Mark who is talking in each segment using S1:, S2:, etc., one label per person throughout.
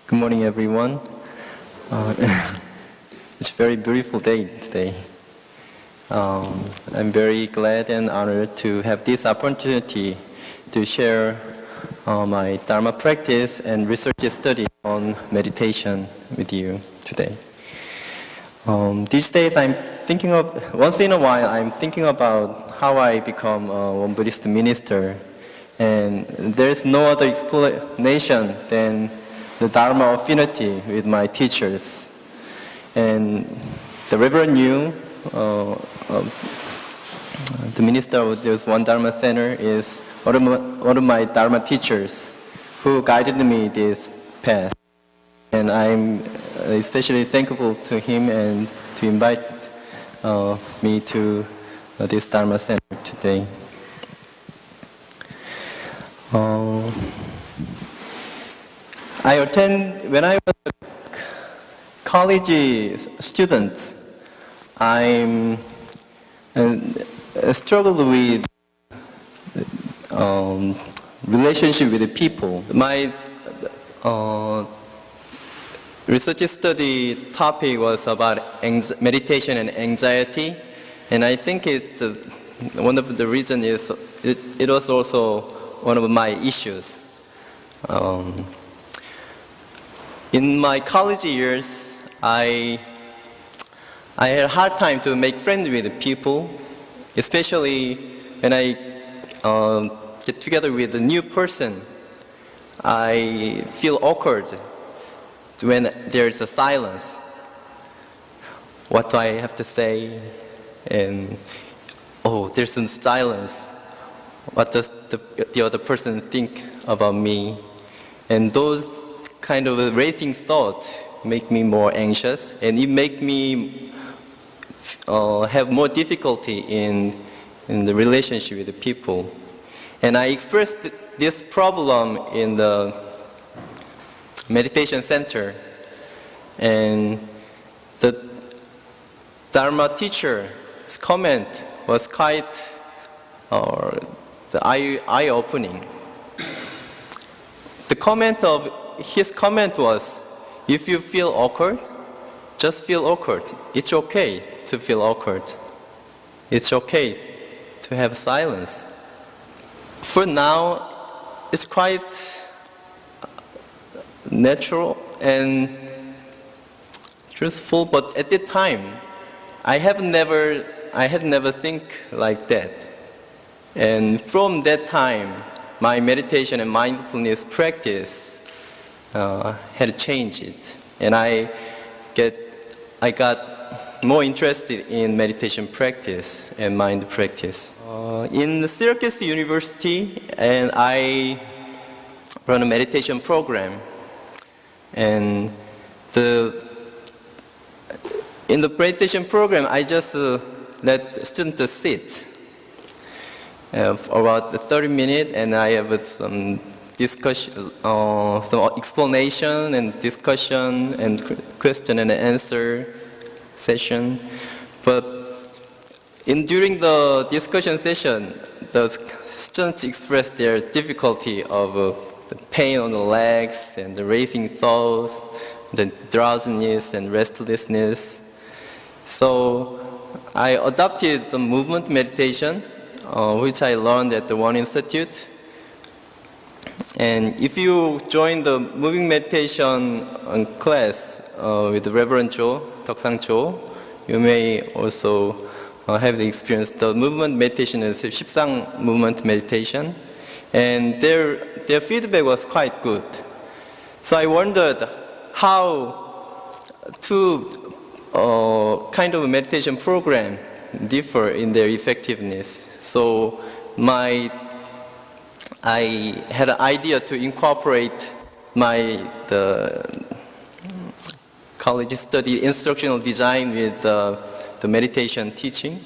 S1: Good morning, everyone. It's a very beautiful day today. I'm very glad and honored to have this opportunity to share my Dharma practice and research study on meditation with you today. These days, once in a while, I'm thinking about how I become a won-Buddhist minister, and there's no other explanation than the Dharma affinity with my teachers. And the Reverend Yu, the minister of this One Dharma Center, is one of my Dharma teachers who guided me this path. And I'm especially thankful to him and to invite me to this Dharma Center today. When I was a college student, I struggled with relationship with the people. My research study topic was about meditation and anxiety, and I think it's one of the reasons is it was also one of my issues. In my college years, I had a hard time to make friends with people, especially when I get together with a new person. I feel awkward when there is a silence. What do I have to say? And there's some silence. What does the other person think about me? And those kind of racing thoughts make me more anxious, and it make me have more difficulty in the relationship with the people. And I expressed this problem in the meditation center, and the Dharma teacher's comment was quite eye-opening. His comment was, if you feel awkward, just feel awkward. It's okay to feel awkward. It's okay to have silence. For now, it's quite natural and truthful, but at the time, I had never think like that. And from that time, my meditation and mindfulness practice had changed, and I got more interested in meditation practice and mind practice. In the Syracuse University, and I run a meditation program, and in the meditation program, I just let students sit for about 30 minutes, and I have some discussion, some explanation and discussion and question and answer session. But during the discussion session, the students expressed their difficulty of the pain on the legs and the racing thoughts, the drowsiness and restlessness. So I adopted the movement meditation, which I learned at the One Institute. And if you join the moving meditation class with the Reverend Cho, Deok-sang Cho, you may also have the experience. The movement meditation is Shipsang movement meditation, and their feedback was quite good. So I wondered how two kind of meditation program differ in their effectiveness. So I had an idea to incorporate the college study instructional design with the meditation teaching,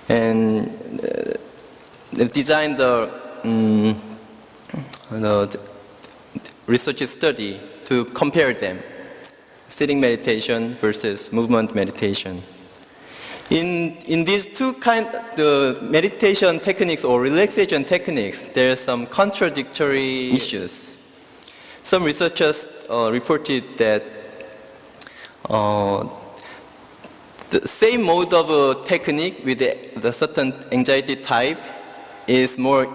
S1: and design the research study to compare them, sitting meditation versus movement meditation. In these two the meditation techniques or relaxation techniques, there are some contradictory issues. Some researchers reported that the same mode of technique with the certain anxiety type is more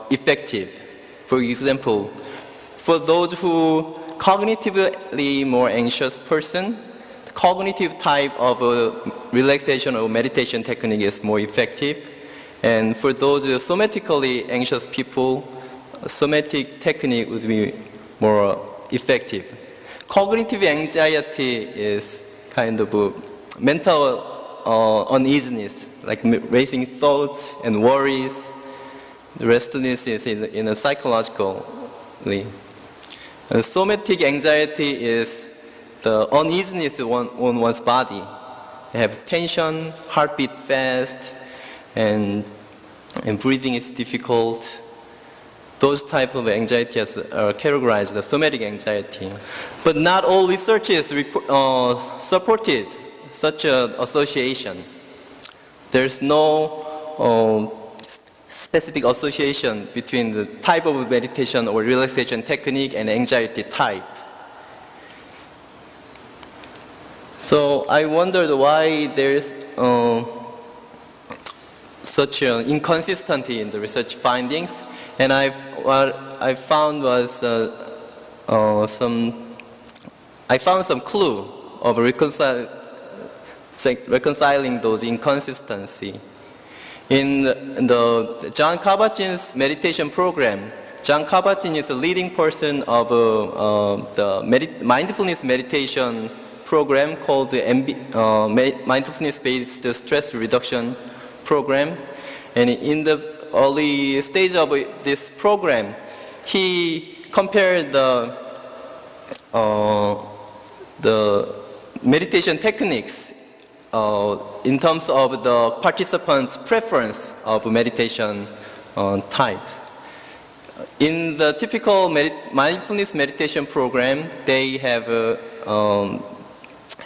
S1: effective. For example, for those who cognitively more anxious person, the cognitive type of relaxation or meditation technique is more effective. And for those somatically anxious people, somatic technique would be more effective. Cognitive anxiety is kind of a mental uneasiness, like racing thoughts and worries. The restlessness is in a psychologically. Somatic anxiety is the uneasiness on one's body. They have tension, heartbeat fast, and breathing is difficult. Those types of anxiety are categorized as somatic anxiety. But not all researchers supported such an association. There's no specific association between the type of meditation or relaxation technique and anxiety type. So I wondered why there's such an inconsistency in the research findings, and what I found was some clue of reconciling those inconsistency. In the John Kabat-Zinn's meditation program, John Kabat-Zinn is the leading person of the mindfulness meditation program called the mindfulness-based stress reduction program. And in the early stage of this program, he compared the meditation techniques in terms of the participants' preference of meditation types. In the typical mindfulness meditation program, they have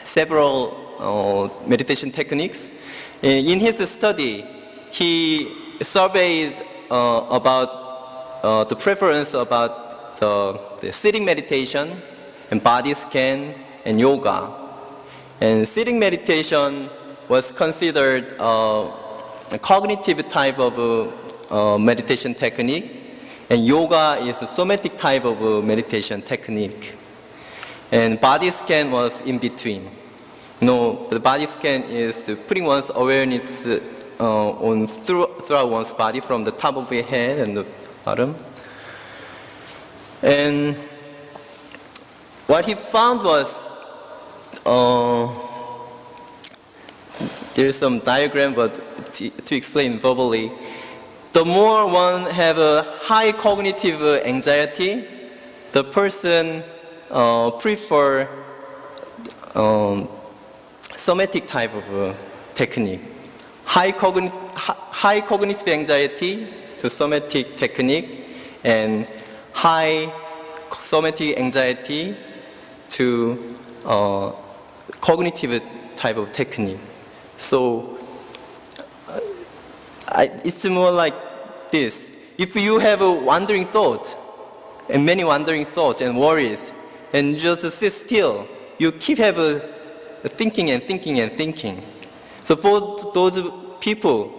S1: several meditation techniques. In his study, he surveyed about the preference about the sitting meditation and body scan and yoga. And sitting meditation was considered a cognitive type of meditation technique, and yoga is a somatic type of meditation technique. And body scan was in between. The body scan is putting one's awareness throughout one's body, from the top of your head and the bottom. And what he found was there's some diagram, but to explain verbally, the more one have a high cognitive anxiety, the person prefer somatic type of technique. High cognitive anxiety to somatic technique, and high somatic anxiety to cognitive type of technique. So it's more like this. If you have a wandering thought, and many wandering thoughts and worries, and just sit still, you keep thinking and thinking and thinking. So for those people,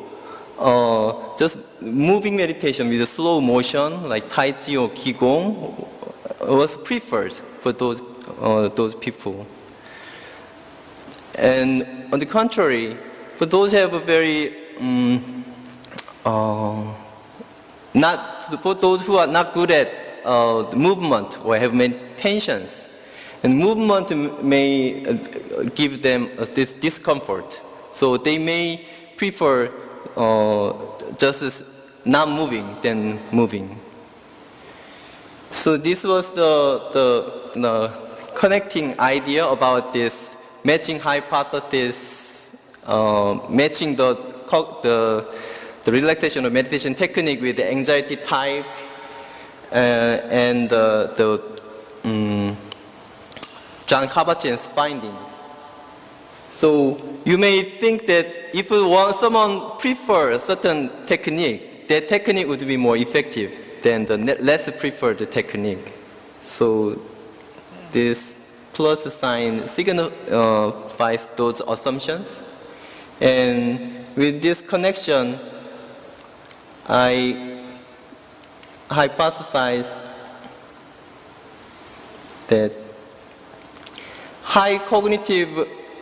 S1: just moving meditation with a slow motion, like Tai Chi or Qigong, was preferred for those people. And on the contrary, for those who have a very for those who are not good at the movement or have many tensions, and movement may give them this discomfort. So they may prefer just not moving than moving. So this was the connecting idea about this matching hypothesis, matching the relaxation or meditation technique with the anxiety type, and John Kabat-Zinn's findings. So you may think that if someone prefers a certain technique, that technique would be more effective than the less preferred technique. So this plus sign signifies those assumptions. And with this connection, I hypothesized that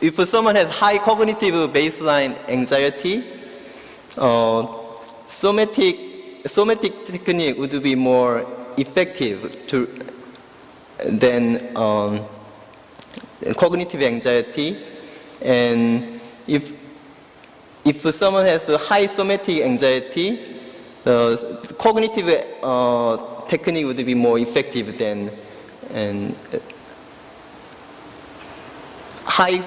S1: if someone has high cognitive baseline anxiety, somatic technique would be more effective than cognitive anxiety. And if someone has a high somatic anxiety, cognitive technique would be more effective than high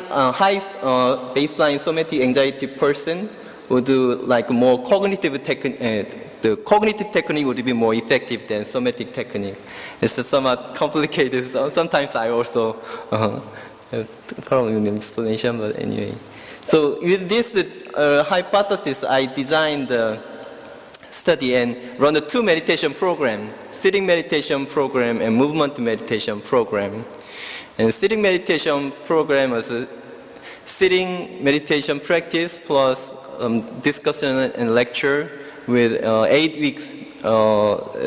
S1: baseline somatic anxiety person would do like more cognitive technique. The cognitive technique would be more effective than somatic technique. It's somewhat complicated. Sometimes I also have problem with the explanation, but anyway. So with this hypothesis, I designed the study and run a 2 meditation program, sitting meditation program and movement meditation program. And sitting meditation program was a sitting meditation practice plus discussion and lecture with 8 weeks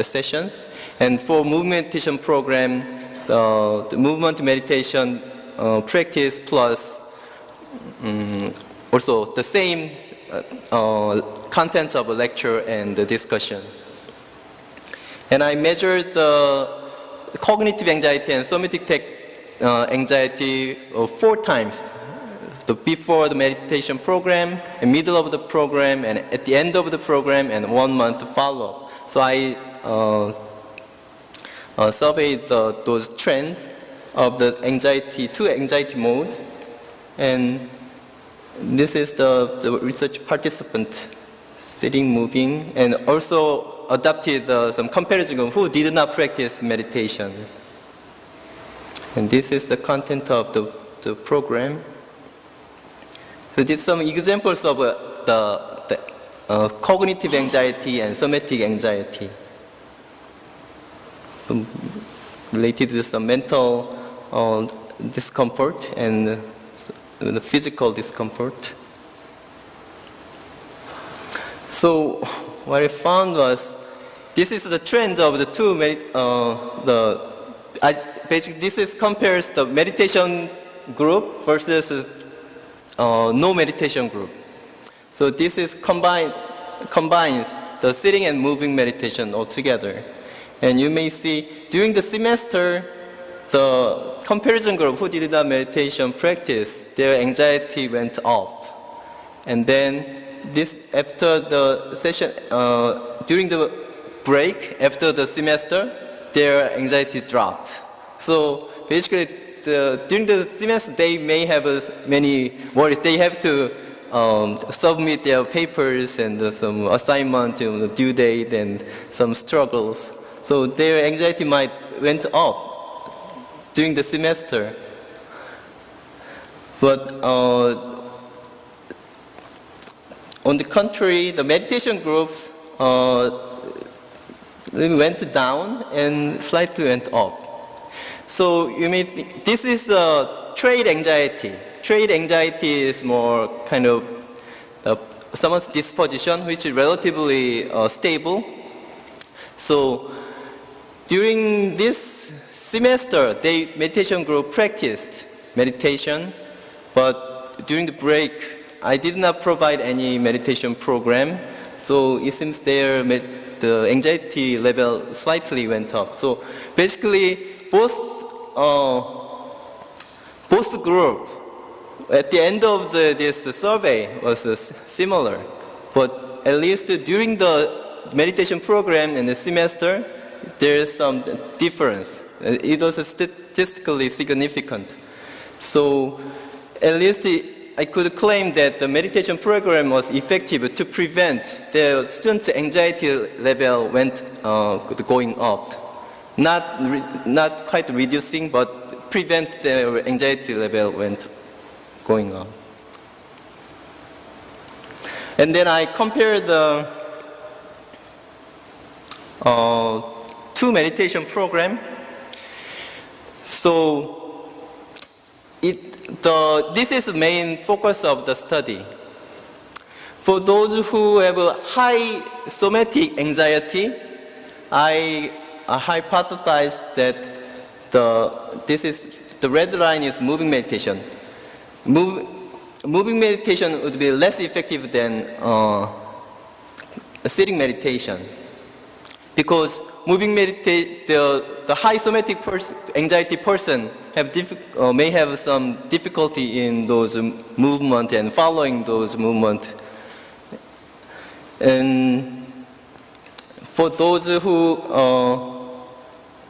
S1: sessions. And for movement meditation program, the movement meditation practice plus also the same contents of a lecture and the discussion. And I measured the cognitive anxiety and somatic anxiety 4 times. Before the meditation program, in the middle of the program, and at the end of the program, and 1 month follow-up. So I surveyed those trends of the two anxiety mode, and this is the research participant sitting, moving, and also adopted some comparison of who did not practice meditation. And this is the content of the program. So these are some examples of the cognitive anxiety and somatic anxiety, related to some mental discomfort and the physical discomfort. So what I found was this is the trend of the two. Basically, this compares the meditation group versus no meditation group. So this is combines the sitting and moving meditation all together. And you may see during the semester, the comparison group who did the meditation practice, their anxiety went up. And then after the session, during the break, after the semester, their anxiety dropped. So basically, during the semester, they may have many worries. They have to submit their papers and some assignment, due date, and some struggles. So their anxiety went up during the semester. But on the contrary, the meditation groups went down and slightly went up. So you may think this is the trait anxiety. Trait anxiety is more kind of someone's disposition, which is relatively stable. So during this semester, meditation group practiced meditation, but during the break, I did not provide any meditation program. So it seems the anxiety level slightly went up. So basically, both group at the end of this survey was similar, but at least during the meditation program and the semester, there is some difference. It was statistically significant. So at least I could claim that the meditation program was effective to prevent the students' anxiety level going up. Not quite reducing, but prevent their anxiety level going up. And then I compared the 2 meditation program. So this is the main focus of the study. For those who have a high somatic anxiety, I hypothesized that the red line is moving meditation. Moving meditation would be less effective than sitting meditation, because the high somatic anxiety person may have some difficulty in those movement and following those movement. And for those who,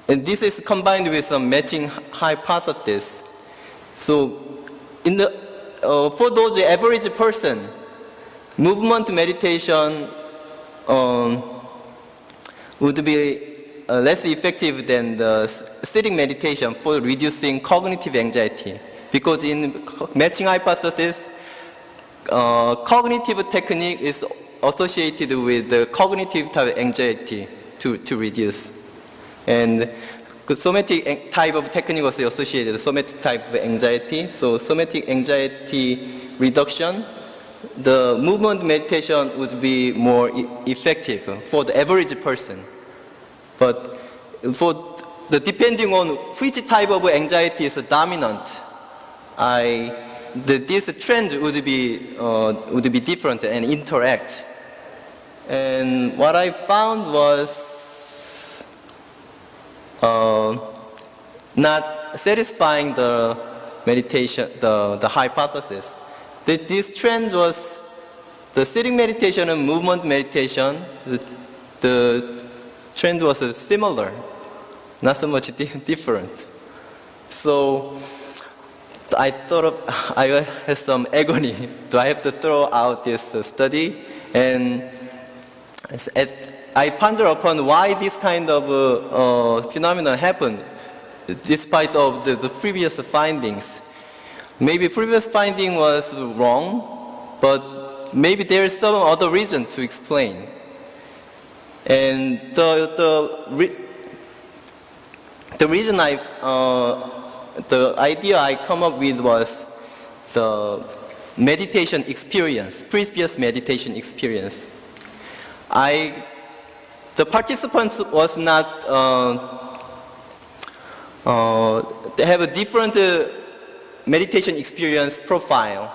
S1: and this is combined with some matching hypothesis. So, for those average person, movement meditation would be less effective than the sitting meditation for reducing cognitive anxiety, because in matching hypothesis, cognitive technique is associated with the cognitive type of anxiety to reduce. And the somatic type of technique was associated with somatic type of anxiety. So somatic anxiety reduction, the movement meditation would be more effective for the average person. But depending on which type of anxiety is dominant, this trend would be different and interact. And what I found was not satisfying the meditation, the hypothesis. That this trend was the sitting meditation and movement meditation. The trend was similar, not so much different. So I had some agony. Do I have to throw out this study? And I ponder upon why this kind of phenomenon happened, despite of the previous findings. Maybe previous finding was wrong, but maybe there is some other reason to explain. And the reason the idea I come up with was the meditation experience, previous meditation experience. The participants was not they have a different meditation experience profile.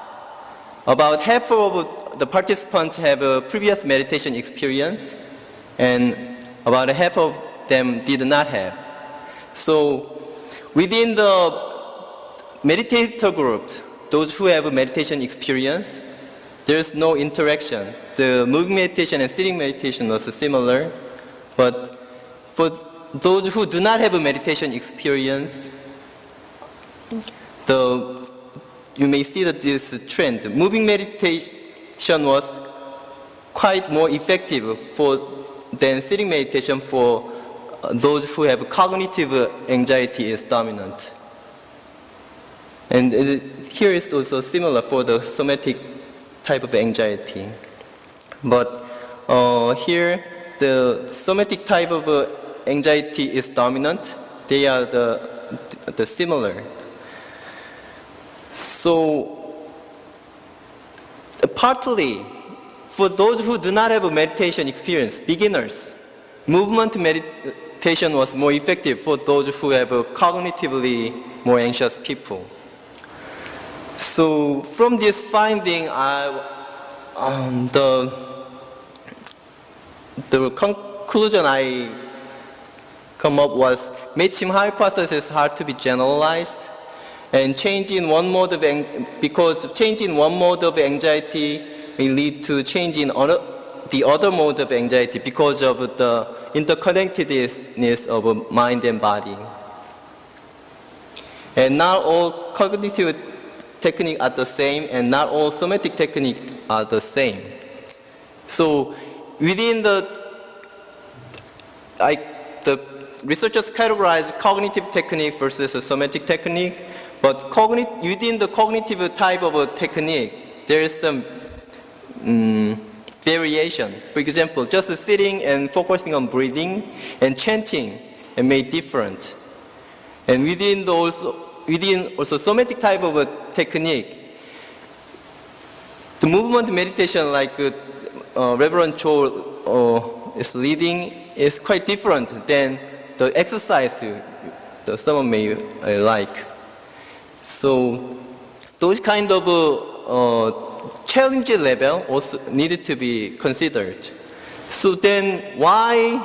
S1: About half of the participants have a previous meditation experience, and about half of them did not have. So within the meditator group, those who have a meditation experience, there's no interaction. The moving meditation and sitting meditation was similar, but for those who do not have a meditation experience, you may see that this trend, moving meditation was quite more effective than sitting meditation for those who have cognitive anxiety is dominant. And here is also similar for the somatic type of anxiety. But here, the somatic type of anxiety is dominant. They are the similar. So, partly, for those who do not have a meditation experience, beginners, movement meditation was more effective for those who have a cognitively more anxious people. So from this finding, the conclusion I come up was matching hypothesis is hard to be generalized, and because change in one mode of anxiety may lead to change in the other mode of anxiety because of the interconnectedness of mind and body. And not all cognitive techniques are the same, and not all somatic techniques are the same. So within the researchers categorize cognitive technique versus a somatic technique, but within the cognitive type of a technique, there is some variation. For example, just sitting and focusing on breathing and chanting may be different. And within also somatic type of a technique, the movement meditation like Reverend Cho is leading is quite different than the exercise that someone may like. So those kind of challenge level also needed to be considered. So then why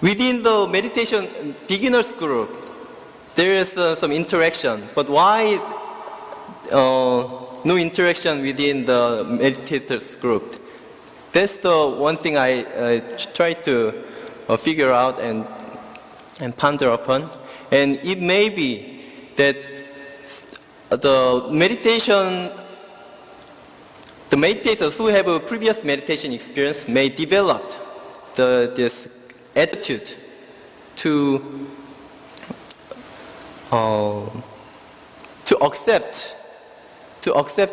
S1: within the meditation beginners group there is some interaction, but why no interaction within the meditators group? That's the one thing I try to figure out and ponder upon. And it may be that the meditators who have a previous meditation experience may develop this attitude to accept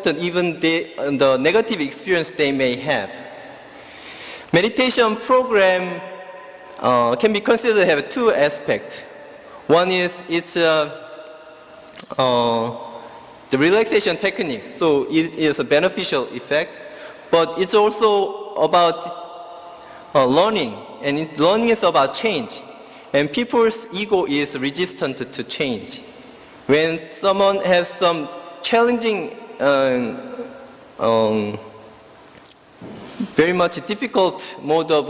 S1: even the negative experience they may have. Meditation program can be considered to have two aspects. One is the relaxation technique, so it is a beneficial effect, but it's also about learning, and learning is about change. And people's ego is resistant to change. When someone has some challenging, very much difficult mode of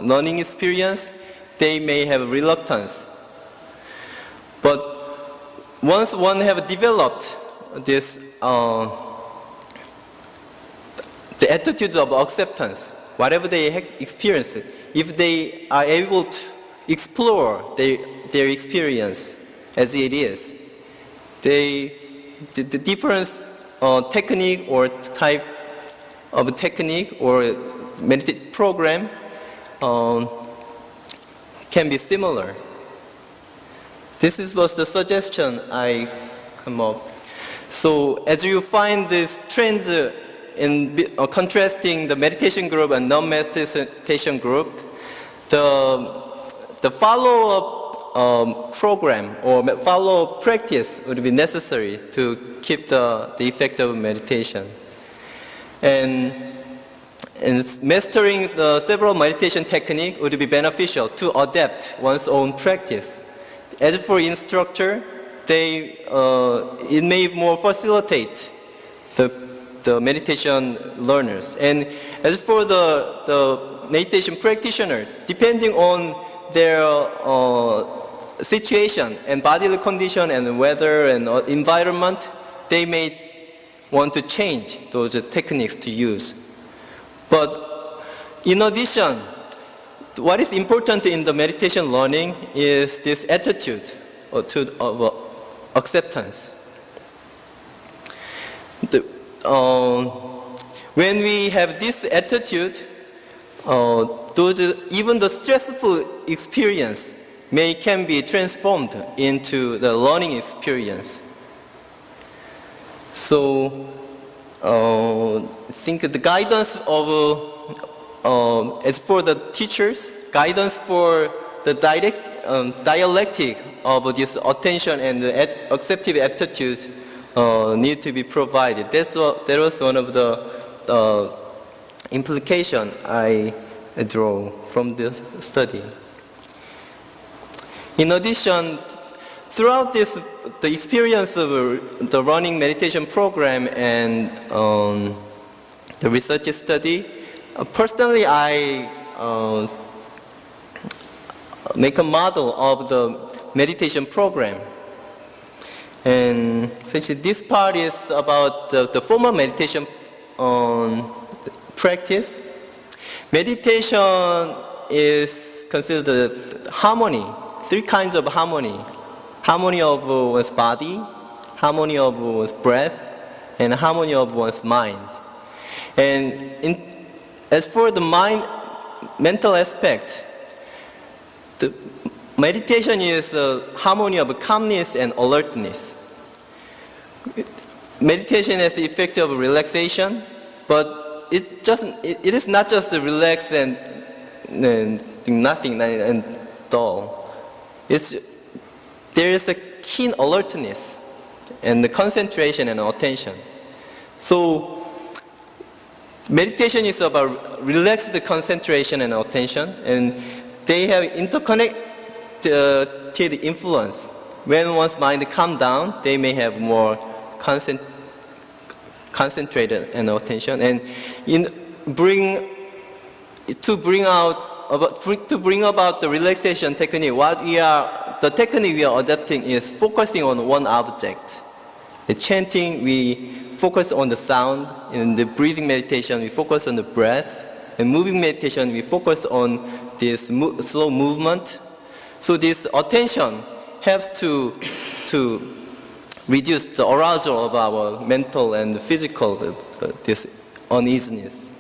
S1: learning experience, they may have reluctance. But once one have developed this, the attitude of acceptance, whatever they experience, if they are able to explore their experience as it is, the different technique or type of technique or meditation program can be similar. This was the suggestion I come up. So as you find these trends in contrasting the meditation group and non-meditation group, the follow-up program or follow-up practice would be necessary to keep the effect of meditation. And mastering the several meditation techniques would be beneficial to adapt one's own practice. As for instructor, it may more facilitate the meditation learners. And as for the meditation practitioner, depending on their situation and bodily condition and weather and environment, they may want to change those techniques to use. But in addition, what is important in the meditation learning is this attitude of acceptance. When we have this attitude, even the stressful experience can be transformed into the learning experience. So I think the guidance of as for the teachers, guidance for the dialectic of this attention and the acceptive attitude need to be provided. That was one of the implications I draw from this study. In addition, throughout the experience of the running meditation program and the research study, personally I make a model of the meditation program. And essentially this part is about the formal meditation practice. Meditation is considered harmony, three kinds of harmony. Harmony of one's body, harmony of one's breath, and harmony of one's mind. And as for the mental aspect, the meditation is a harmony of calmness and alertness. Meditation has the effect of relaxation, but it is not just the relax and nothing and dull. there is a keen alertness and the concentration and attention. So meditation is about relaxed concentration and attention, and they have interconnected influence. When one's mind calms down, they may have more concentrated and attention, and to bring about the relaxation technique, the technique we are adapting is focusing on one object. The chanting, we focus on the sound. In the breathing meditation, we focus on the breath. In moving meditation, we focus on this slow movement. So this attention helps to reduce the arousal of our mental and physical, this uneasiness.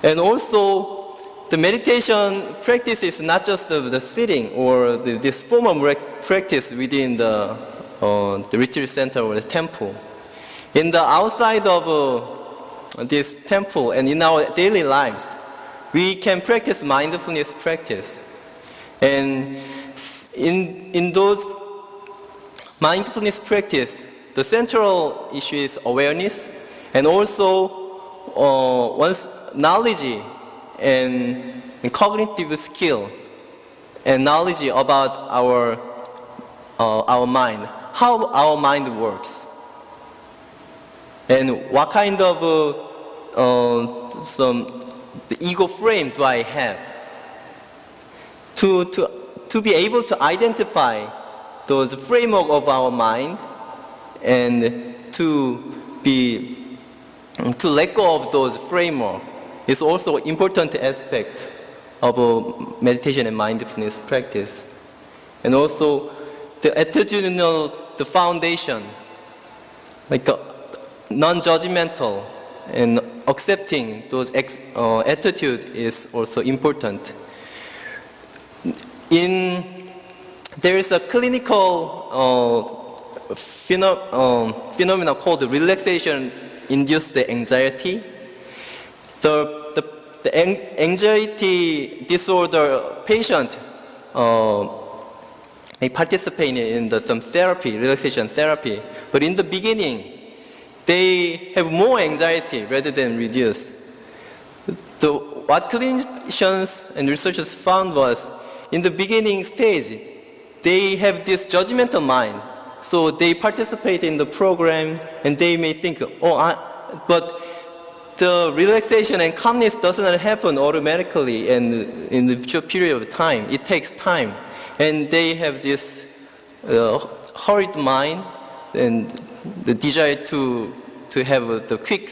S1: And also, the meditation practice is not just the sitting or this formal practice within the retreat center or the temple. In the outside of this temple and in our daily lives, we can practice mindfulness practice. And in those mindfulness practice, the central issue is awareness, and also one's knowledge and cognitive skill and knowledge about our mind, how our mind works, and what kind of the ego frame do I have to be able to identify those framework of our mind and to let go of those framework is also an important aspect of meditation and mindfulness practice. And also the attitudinal, the foundation, like non-judgmental and accepting those attitude is also important. There is a clinical phenomenon called relaxation-induced anxiety. The anxiety disorder patient may participate in some therapy, relaxation therapy, but in the beginning, they have more anxiety rather than reduce. What clinicians and researchers found was, in the beginning stage, they have this judgmental mind. So they participate in the program and they may think, but the relaxation and calmness doesn't happen automatically and in the short period of time. It takes time. And they have this hurried mind and the desire to have the quick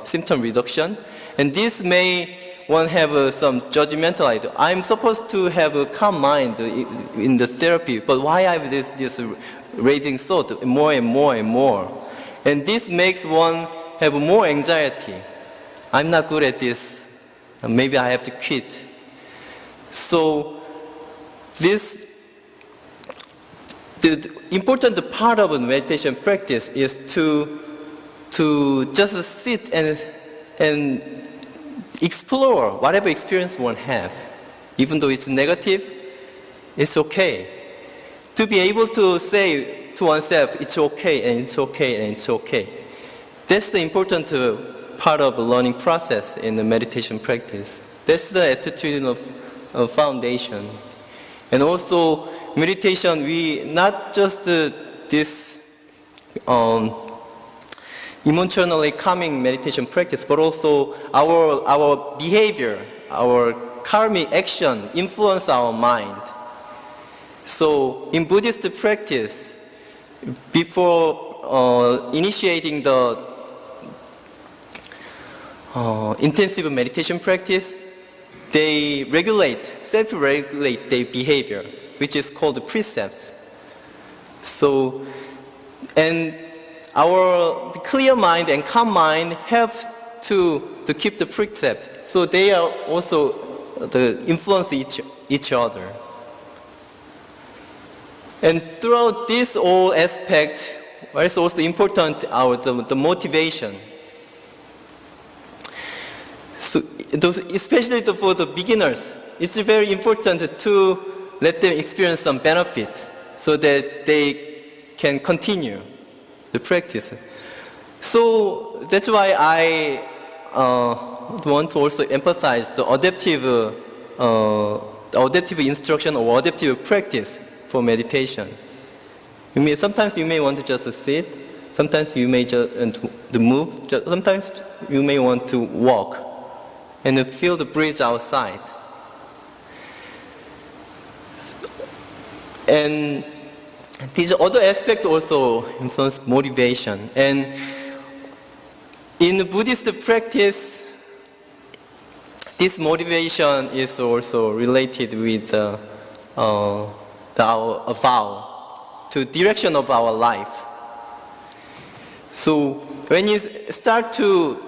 S1: symptom reduction. And this may one have some judgmental idea. I'm supposed to have a calm mind in the therapy, but why I have this raging thought more and more and more? And this makes one have more anxiety. I'm not good at this. Maybe I have to quit. So the important part of a meditation practice is to just sit and explore whatever experience one has. Even though it's negative, it's okay. To be able to say to oneself, it's okay, and it's okay, and it's okay. That's the important part of the learning process in the meditation practice. That's the attitudinal foundation. And also, meditation, we not just this emotionally calming meditation practice, but also our behavior, our karmic action influence our mind. So in Buddhist practice, before initiating the intensive meditation practice, they self-regulate their behavior, which is called precepts. So, and our clear mind and calm mind help to keep the precepts. So they are also influence each other. And throughout this whole aspect, what is also important the motivation. So especially for the beginners, it's very important to let them experience some benefit so that they can continue the practice. So that's why I want to also emphasize the adaptive instruction or adaptive practice for meditation. Sometimes you may want to just sit, sometimes you may just move, sometimes you may want to walk and feel the breeze outside. And these other aspects also influence motivation. And in the Buddhist practice, this motivation is also related with our vow to direction of our life. So when you start to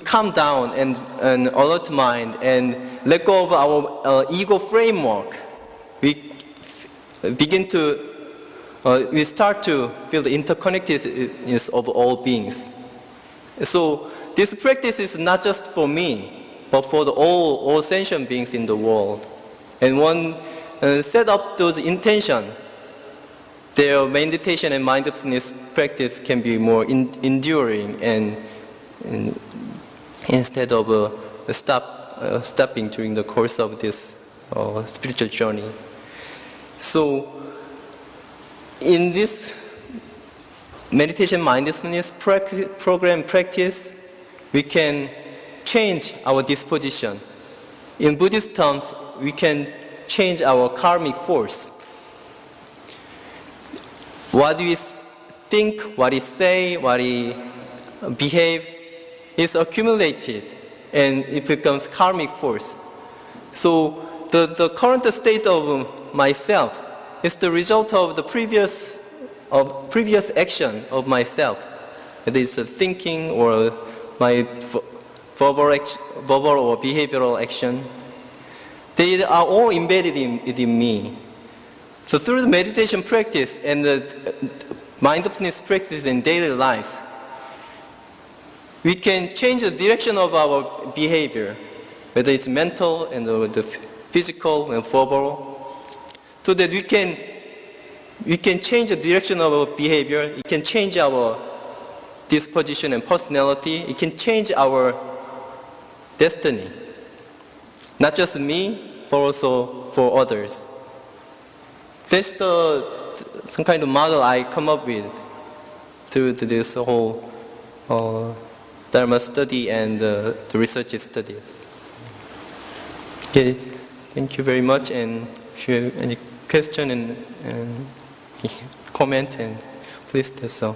S1: calm down and alert mind and let go of our ego framework, we start to feel the interconnectedness of all beings. So this practice is not just for me, but for all sentient beings in the world. And one set up those intentions, their meditation and mindfulness practice can be more enduring and instead of stopping during the course of this spiritual journey. So in this meditation mindfulness program practice, we can change our disposition. In Buddhist terms, we can change our karmic force. What we think, what we say, what we behave is accumulated and it becomes karmic force. So the current state of myself is the result of the previous action of myself. Whether it's thinking or my verbal or behavioral action. They are all embedded within me. So through the meditation practice and the mindfulness practice in daily lives, we can change the direction of our behavior, whether it's mental and the physical and verbal, so that we can change the direction of our behavior, it can change our disposition and personality, it can change our destiny. Not just me, but also for others. That's some kind of model I come up with through this whole Dharma study and the research studies. Okay, thank you very much. And if you have any question and comment, and please do so.